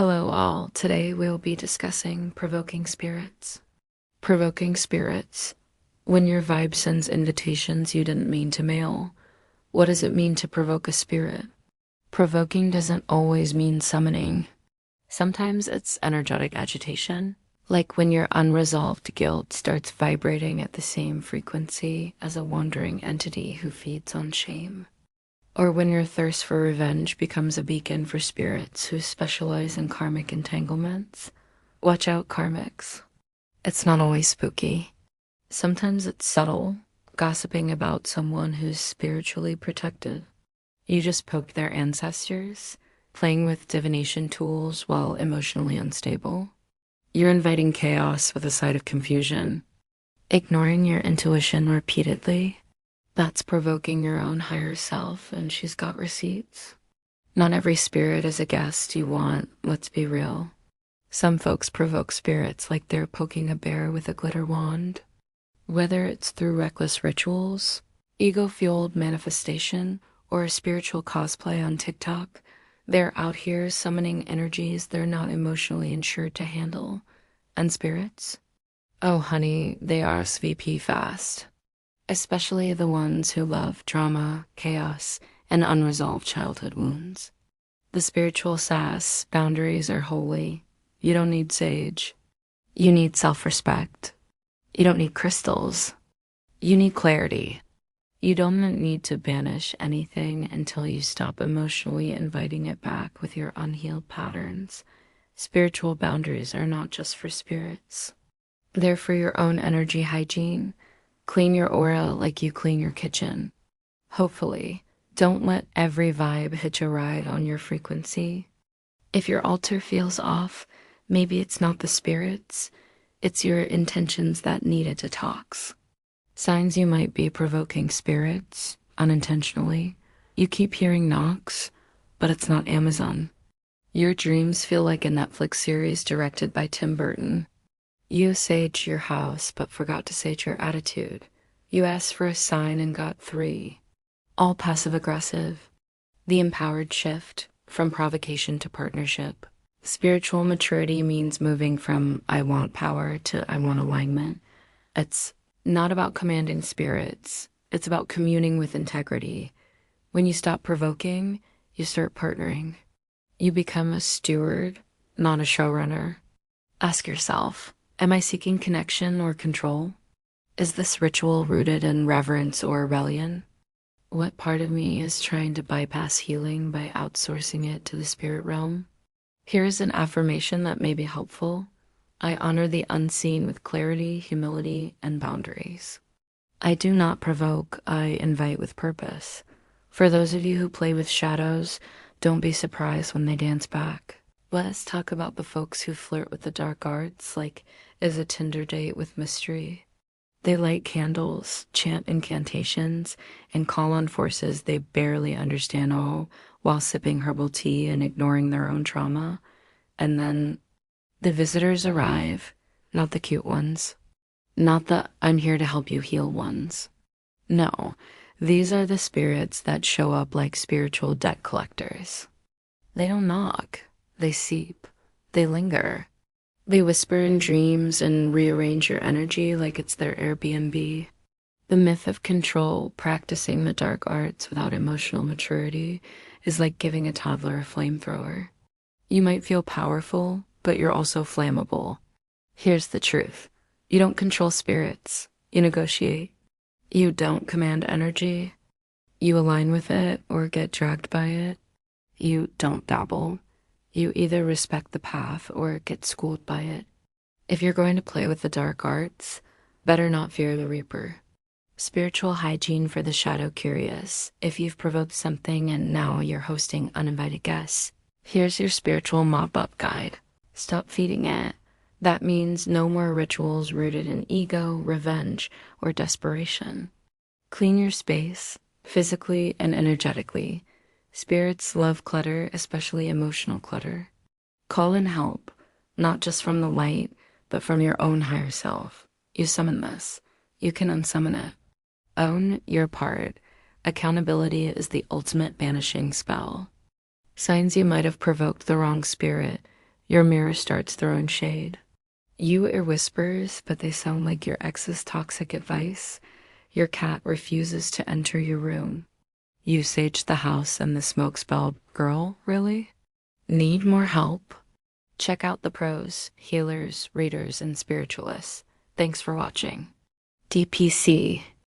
Hello, all. Today we'll be discussing provoking spirits. Provoking spirits. When your vibe sends invitations you didn't mean to mail, what does it mean to provoke a spirit? Provoking doesn't always mean summoning. Sometimes it's energetic agitation, like when your unresolved guilt starts vibrating at the same frequency as a wandering entity who feeds on shame. Or when your thirst for revenge becomes a beacon for spirits who specialize in karmic entanglements. Watch out, karmics. It's not always spooky. Sometimes it's subtle, gossiping about someone who's spiritually protected. You just poke their ancestors, playing with divination tools while emotionally unstable. You're inviting chaos with a side of confusion. Ignoring your intuition repeatedly. That's provoking your own higher self, and she's got receipts. Not every spirit is a guest you want, let's be real. Some folks provoke spirits like they're poking a bear with a glitter wand. Whether it's through reckless rituals, ego-fueled manifestation, or a spiritual cosplay on TikTok, they're out here summoning energies they're not emotionally insured to handle. And spirits? Oh, honey, they RSVP fast. Especially the ones who love drama, chaos, and unresolved childhood wounds. The spiritual sass boundaries are holy. You don't need sage. You need self-respect. You don't need crystals. You need clarity. You don't need to banish anything until you stop emotionally inviting it back with your unhealed patterns. Spiritual boundaries are not just for spirits. They're for your own energy hygiene. Clean your aura like you clean your kitchen. Hopefully, don't let every vibe hitch a ride on your frequency. If your altar feels off, maybe it's not the spirits, it's your intentions that need a detox. Signs you might be provoking spirits, unintentionally. You keep hearing knocks, but it's not Amazon. Your dreams feel like a Netflix series directed by Tim Burton. You saged your house, but forgot to sage your attitude. You asked for a sign and got 3. All passive-aggressive. The empowered shift from provocation to partnership. Spiritual maturity means moving from I want power to I want alignment. It's not about commanding spirits. It's about communing with integrity. When you stop provoking, you start partnering. You become a steward, not a showrunner. Ask yourself, am I seeking connection or control? Is this ritual rooted in reverence or rebellion? What part of me is trying to bypass healing by outsourcing it to the spirit realm? Here's an affirmation that may be helpful. I honor the unseen with clarity, humility, and boundaries. I do not provoke, I invite with purpose. For those of you who play with shadows, don't be surprised when they dance back. Let's talk about the folks who flirt with the dark arts like is a Tinder date with mystery. They light candles, chant incantations, and call on forces they barely understand all while sipping herbal tea and ignoring their own trauma. And then the visitors arrive, not the cute ones, not the I'm here to help you heal ones. No, these are the spirits that show up like spiritual debt collectors. They don't knock. They seep. They linger. They whisper in dreams and rearrange your energy like it's their Airbnb. The myth of control, practicing the dark arts without emotional maturity, is like giving a toddler a flamethrower. You might feel powerful, but you're also flammable. Here's the truth. You don't control spirits. You negotiate. You don't command energy. You align with it or get dragged by it. You don't dabble. You either respect the path or get schooled by it. If you're going to play with the dark arts, better not fear the reaper. Spiritual hygiene for the shadow curious. If you've provoked something and now you're hosting uninvited guests, here's your spiritual mop-up guide. Stop feeding it. That means no more rituals rooted in ego, revenge, or desperation. Clean your space, physically and energetically. Spirits love clutter, especially emotional clutter. Call in help, not just from the light, but from your own higher self. You summon this. You can unsummon it. Own your part. Accountability is the ultimate banishing spell. Signs you might have provoked the wrong spirit. Your mirror starts throwing shade. You hear whispers, but they sound like your ex's toxic advice. Your cat refuses to enter your room. You sage the house and the smoke spell. Girl, really? Need more help? Check out the pros, healers, readers, and spiritualists. Thanks for watching. DPC